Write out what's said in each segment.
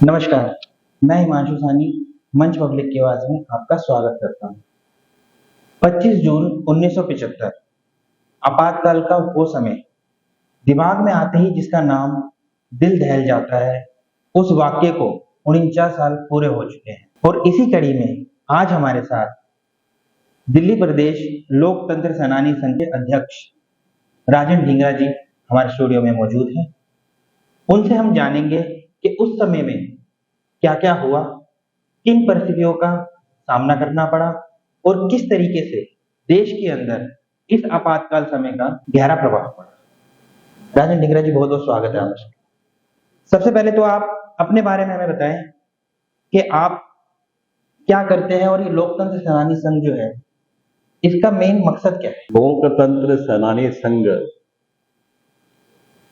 नमस्कार, मैं हिमांशु सानी मंच पब्लिक की आवाज में आपका स्वागत करता हूँ। 25 जून 1975 आपातकाल का वो समय, दिमाग में आते ही जिसका नाम दिल दहल जाता है, उस वाक्य को 49 साल पूरे हो चुके हैं। और इसी कड़ी में आज हमारे साथ दिल्ली प्रदेश लोकतंत्र सेनानी संघ के अध्यक्ष राजन ढींगरा जी हमारे स्टूडियो में मौजूद हैं। उनसे हम जानेंगे कि उस समय में क्या क्या हुआ, किन परिस्थितियों का सामना करना पड़ा और किस तरीके से देश के अंदर इस आपातकाल समय का गहरा प्रभाव पड़ा। राजन ढींगरा जी, बहुत बहुत स्वागत है आपका। सबसे पहले तो आप अपने बारे में हमें बताएं कि आप क्या करते हैं और ये लोकतंत्र सेनानी संघ जो है इसका मेन मकसद क्या है। लोकतंत्र सेनानी संघ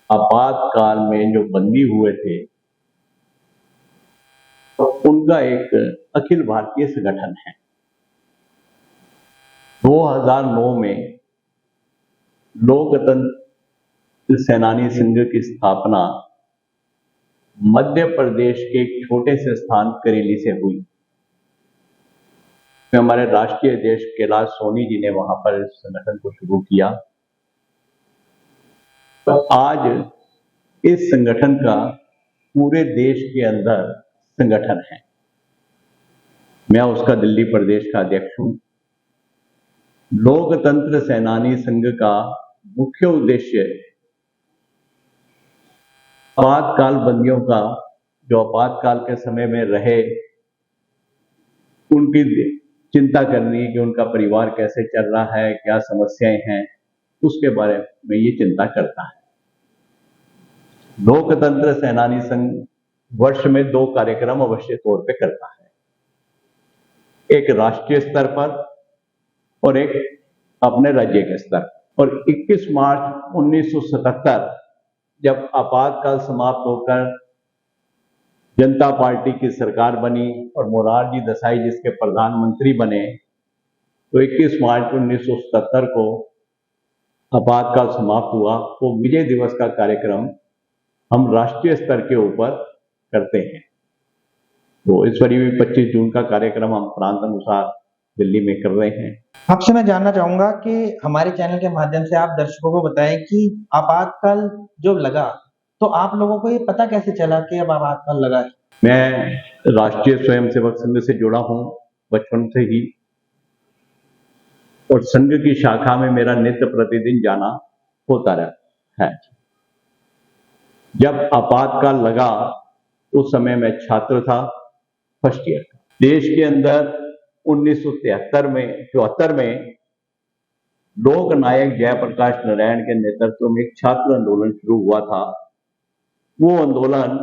आपातकाल में जो बंदी हुए थे तो उनका एक अखिल भारतीय संगठन है। 2009 में लोकतंत्र सेनानी संघ की स्थापना मध्य प्रदेश के एक छोटे से स्थान करेली से हुई। हमारे राष्ट्रीय अध्यक्ष कैलाश सोनी जी ने वहां पर इस संगठन को शुरू किया। तो आज इस संगठन का पूरे देश के अंदर संगठन है। मैं उसका दिल्ली प्रदेश का अध्यक्ष हूं। लोकतंत्र सेनानी संघ का मुख्य उद्देश्य आपातकाल बंदियों का, जो आपातकाल के समय में रहे, उनकी चिंता करनी कि उनका परिवार कैसे चल रहा है, क्या समस्याएं हैं, उसके बारे में ये चिंता करता है। लोकतंत्र सेनानी संघ वर्ष में 2 कार्यक्रम अवश्य तौर पे करता है, एक राष्ट्रीय स्तर पर और एक अपने राज्य के स्तर पर। और 21 मार्च 1977 जब आपातकाल समाप्त होकर जनता पार्टी की सरकार बनी और मोरारजी देसाई जिसके प्रधानमंत्री बने, तो 21 मार्च 1977 को आपातकाल समाप्त हुआ। वो विजय दिवस का कार्यक्रम हम राष्ट्रीय स्तर के ऊपर करते हैं। तो इस बार 25 जून का कार्यक्रम हम प्रांत अनुसार दिल्ली में कर रहे हैं। आपसे मैं जानना चाहूंगा कि हमारे चैनल के माध्यम से आप दर्शकों को बताएं कि आपातकाल जब लगा तो आप लोगों को ये पता कैसे चला कि अब आपातकाल लगा है। मैं राष्ट्रीय स्वयंसेवक संघ से जुड़ा हूं बचपन से ही, और संघ की शाखा में मेरा नित्य प्रतिदिन जाना होता रहा है। जब आपातकाल लगा उस समय मैं छात्र था, फर्स्ट ईयर। देश के अंदर 1973 में लोक नायक जयप्रकाश नारायण के नेतृत्व में एक छात्र आंदोलन शुरू हुआ था। वो आंदोलन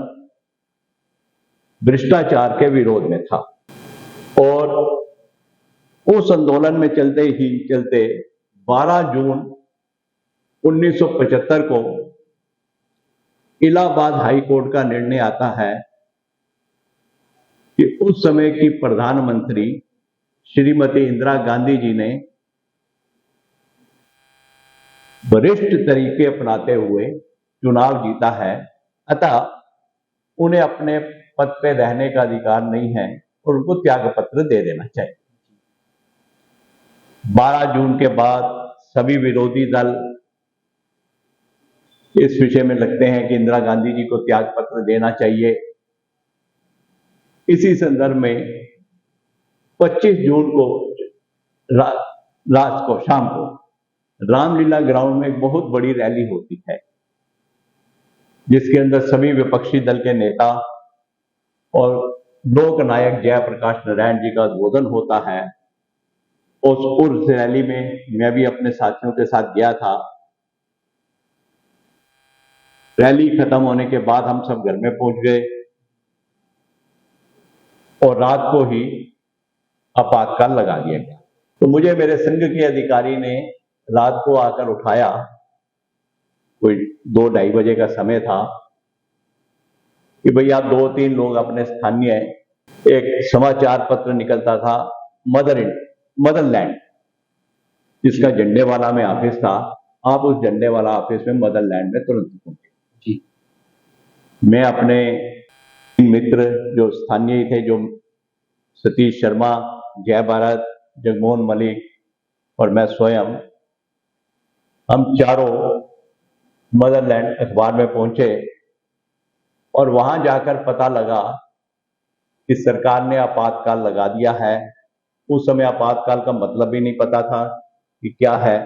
भ्रष्टाचार के विरोध में था और उस आंदोलन में चलते 12 जून 1975 को इलाहाबाद हाई कोर्ट का निर्णय आता है कि उस समय की प्रधानमंत्री श्रीमती इंदिरा गांधी जी ने वरिष्ठ तरीके अपनाते हुए चुनाव जीता है, अतः उन्हें अपने पद पे रहने का अधिकार नहीं है और उनको त्याग पत्र दे देना चाहिए। 12 जून के बाद सभी विरोधी दल इस विषय में लगते हैं कि इंदिरा गांधी जी को त्याग पत्र देना चाहिए। इसी संदर्भ में 25 जून को रात को शाम को रामलीला ग्राउंड में एक बहुत बड़ी रैली होती है, जिसके अंदर सभी विपक्षी दल के नेता और लोक नायक जयप्रकाश नारायण जी का उद्बोधन होता है। उस रैली में मैं भी अपने साथियों के साथ गया था। रैली खत्म होने के बाद हम सब घर में पहुंच गए और रात को ही आपातकाल लगा दिया गया। तो मुझे मेरे संघ के अधिकारी ने रात को आकर उठाया, कोई 2-2:30 बजे का समय था, कि भैया आप 2-3 लोग अपने स्थानीय, एक समाचार पत्र निकलता था मदरलैंड, जिसका झंडे वाला में ऑफिस था, आप उस झंडे वाला ऑफिस में मदरलैंड में तुरंत पहुंचे। जी, मैं अपने तीन मित्र जो स्थानीय थे, जो सतीश शर्मा, जय भारत, जगमोहन मलिक और मैं स्वयं, हम चारों मदरलैंड अखबार में पहुंचे और वहां जाकर पता लगा कि सरकार ने आपातकाल लगा दिया है। उस समय आपातकाल का मतलब भी नहीं पता था कि क्या है।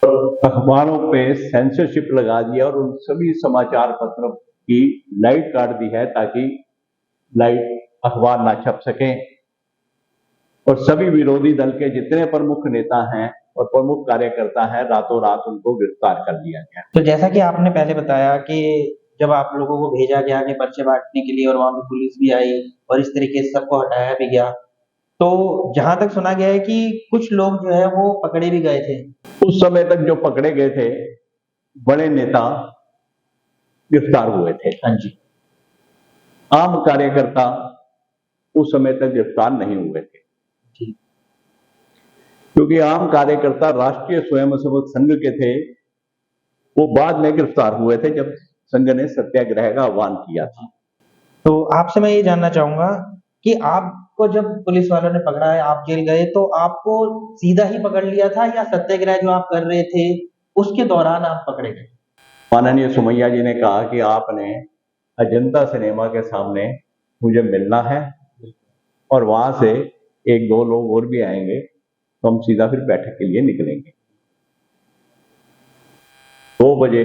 अखबारों पे सेंसरशिप लगा दिया और उन सभी समाचार पत्रों की लाइट काट दी है ताकि लाइट अखबार ना छप सके, और सभी विरोधी दल के जितने प्रमुख नेता हैं और प्रमुख कार्यकर्ता हैं, रातों रात उनको गिरफ्तार कर लिया गया। तो जैसा कि आपने पहले बताया कि जब आप लोगों को भेजा गया कि पर्चे बांटने के लिए और वहां पे पुलिस भी आई और इस तरीके से सबको हटाया भी गया, तो जहां तक सुना गया है कि कुछ लोग जो है वो पकड़े भी गए थे। उस समय तक जो पकड़े गए थे बड़े नेता गिरफ्तार हुए थे। हाँ जी। आम कार्यकर्ता उस समय तक गिरफ्तार नहीं हुए थे, जी। क्योंकि आम कार्यकर्ता राष्ट्रीय स्वयंसेवक संघ के थे। वो बाद में गिरफ्तार हुए थे जब संघ ने सत्याग्रह का आह्वान किया था। तो आपसे मैं ये जानना चाहूंगा कि आपको जब पुलिस वालों ने पकड़ा है, आप जेल गए, तो आपको सीधा ही पकड़ लिया था या सत्याग्रह जो आप कर रहे थे उसके दौरान आप पकड़े गए? माननीय सुमैया जी ने कहा कि आपने अजंता सिनेमा के सामने मुझे मिलना है और वहां से एक दो लोग और भी आएंगे, तो हम सीधा फिर बैठक के लिए निकलेंगे। 2 बजे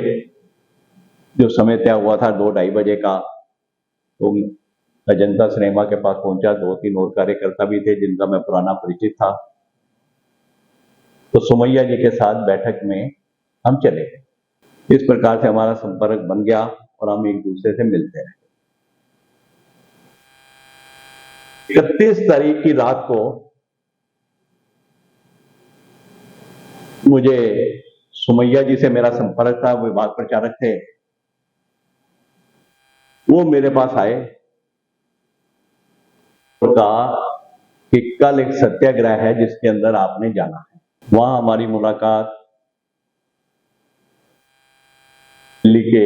जो समय तय हुआ था, 2-2:30 बजे का, तो अजंता सिनेमा के पास पहुंचा। 2-3 और कार्यकर्ता भी थे जिनका मैं पुराना परिचित था। तो सुमैया जी के साथ बैठक में हम चले गए। इस प्रकार से हमारा संपर्क बन गया और हम एक दूसरे से मिलते रहे। 31 तारीख की रात को मुझे सुमैया जी से मेरा संपर्क था, विभाग प्रचारक थे। वो मेरे पास आए और कहा कि कल एक सत्याग्रह है जिसके अंदर आपने जाना है। वहां हमारी मुलाकात दिल्ली के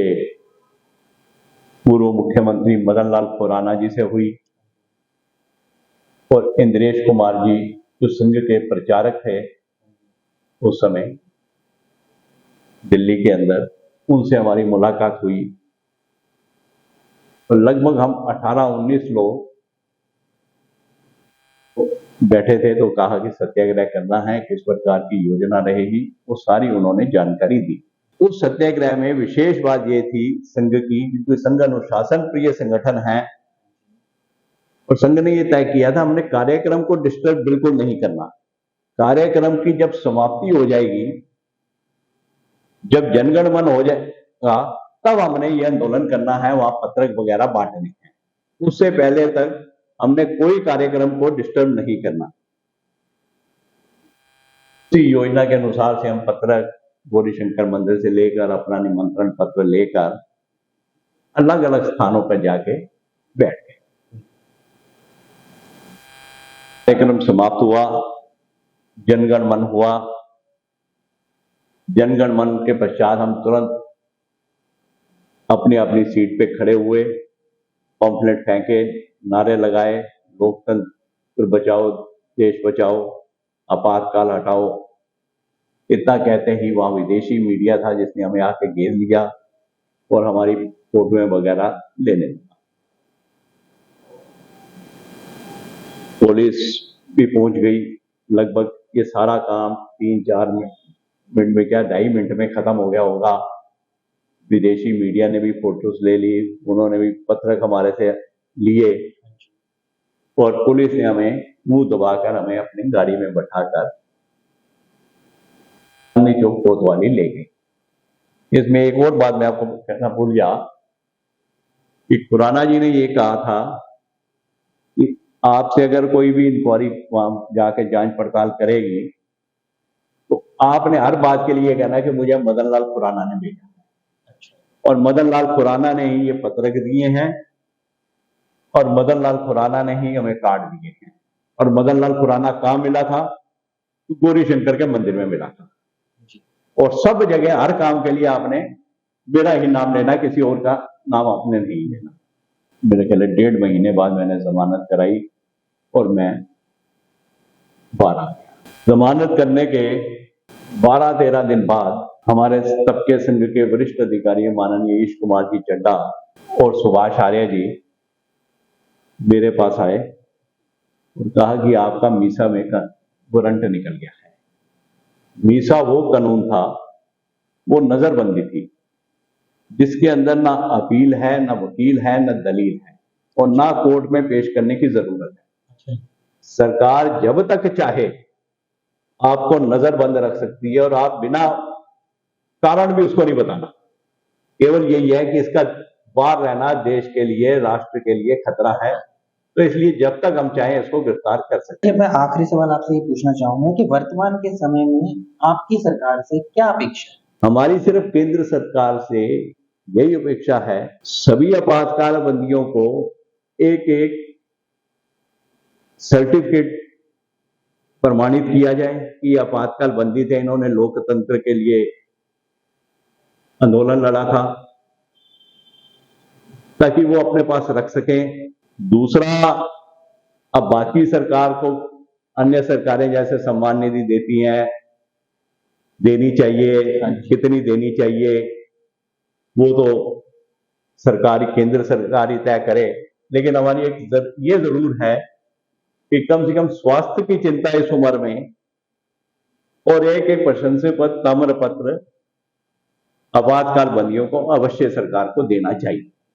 पूर्व मुख्यमंत्री मदन लाल खुराना जी से हुई और इंद्रेश कुमार जी जो संघ के प्रचारक थे उस समय दिल्ली के अंदर, उनसे हमारी मुलाकात हुई। और लगभग हम 18-19 लोग बैठे थे। तो कहा कि सत्याग्रह करना है, किस प्रकार की योजना रहेगी, वो सारी उन्होंने जानकारी दी। उस सत्याग्रह में विशेष बात यह थी संघ की, क्योंकि संघ अनुशासन प्रिय संगठन है और संघ ने यह तय किया था हमने कार्यक्रम को डिस्टर्ब बिल्कुल नहीं करना। कार्यक्रम की जब समाप्ति हो जाएगी, जब जनगण मन हो जाएगा, तब हमने ये आंदोलन करना है, वहां पत्रक वगैरह बांटने हैं। उससे पहले तक हमने कोई कार्यक्रम को डिस्टर्ब नहीं करना। इसी योजना के अनुसार से हम पत्रक गौरीशंकर मंदिर से लेकर अपना निमंत्रण पत्र लेकर अलग अलग स्थानों पर जाके बैठ गए। कार्यक्रम समाप्त हुआ, जनगण मन हुआ। जनगण मन के पश्चात हम तुरंत अपनी अपनी सीट पे खड़े हुए, पॉम्फलेट फेंके, नारे लगाए, लोकतंत्र बचाओ, देश बचाओ, आपातकाल हटाओ। इतना कहते ही वहां विदेशी मीडिया था जिसने हमें आके घेर लिया और हमारी फोटोएं वगैरह लेने लगा। पुलिस भी पहुंच गई। लगभग ये सारा काम 3-4 मिनट में, क्या 2.5 मिनट में खत्म हो गया होगा। विदेशी मीडिया ने भी फोटोज ले ली, उन्होंने भी पत्रक हमारे से लिए और पुलिस ने हमें मुंह दबाकर हमें अपनी गाड़ी में बैठाकर चांदनी चौक कोतवाली ले गई। इसमें एक और बात मैं आपको कहना भूल गया कि खुराना जी ने ये कहा था कि आपसे अगर कोई भी इंक्वायरी वहां जाके जांच पड़ताल करेगी तो आपने हर बात के लिए कहना कि मुझे मदन लाल खुराना ने भेजा और मदन लाल खुराना ने ही ये पत्रक दिए हैं और मदन लाल खुराना ने ही हमें कार्ड दिए हैं। और मदन लाल खुराना कहाँ मिला था? तो गौरीशंकर के मंदिर में मिला था। और सब जगह हर काम के लिए आपने मेरा ही नाम लेना, किसी और का नाम आपने नहीं लेना। मेरे ख्याल 1.5 महीने बाद मैंने जमानत कराई और मैं बाहर आ गया। जमानत करने के 12-13 दिन बाद हमारे तबके संघ के वरिष्ठ अधिकारी माननीय ईश कुमार जी चड्डा और सुभाष आर्य जी मेरे पास आए और कहा कि आपका मीसा में का वारंट निकल गया है। मीसा वो कानून था, वो नजरबंदी थी, जिसके अंदर ना अपील है, ना वकील है, ना दलील है और ना कोर्ट में पेश करने की जरूरत है। सरकार जब तक चाहे आपको नजरबंद रख सकती है और आप बिना कारण भी उसको नहीं बताना। केवल यही है कि इसका बाहर रहना देश के लिए, राष्ट्र के लिए खतरा है, तो इसलिए जब तक हम चाहें इसको गिरफ्तार कर सकते हैं। मैं आखिरी सवाल आपसे ये पूछना चाहूंगा कि वर्तमान के समय में आपकी सरकार से क्या अपेक्षा है? हमारी सिर्फ केंद्र सरकार से यही अपेक्षा है, सभी आपातकाल बंदियों को एक एक सर्टिफिकेट प्रमाणित किया जाए कि आपातकाल बंदी थे, इन्होंने लोकतंत्र के लिए आंदोलन लड़ा था, ताकि वो अपने पास रख सकें। दूसरा, अब बाकी सरकार को अन्य सरकारें जैसे सम्मान निधि देती हैं, देनी चाहिए, कितनी देनी चाहिए वो तो सरकारी, केंद्र सरकार ही तय करे, लेकिन हमारी एक ये जरूर है कि कम से कम स्वास्थ्य की चिंता इस उम्र में और एक एक प्रशंसा पत्र, ताम्र पत्र आपातकाल बंदियों को अवश्य सरकार को देना चाहिए।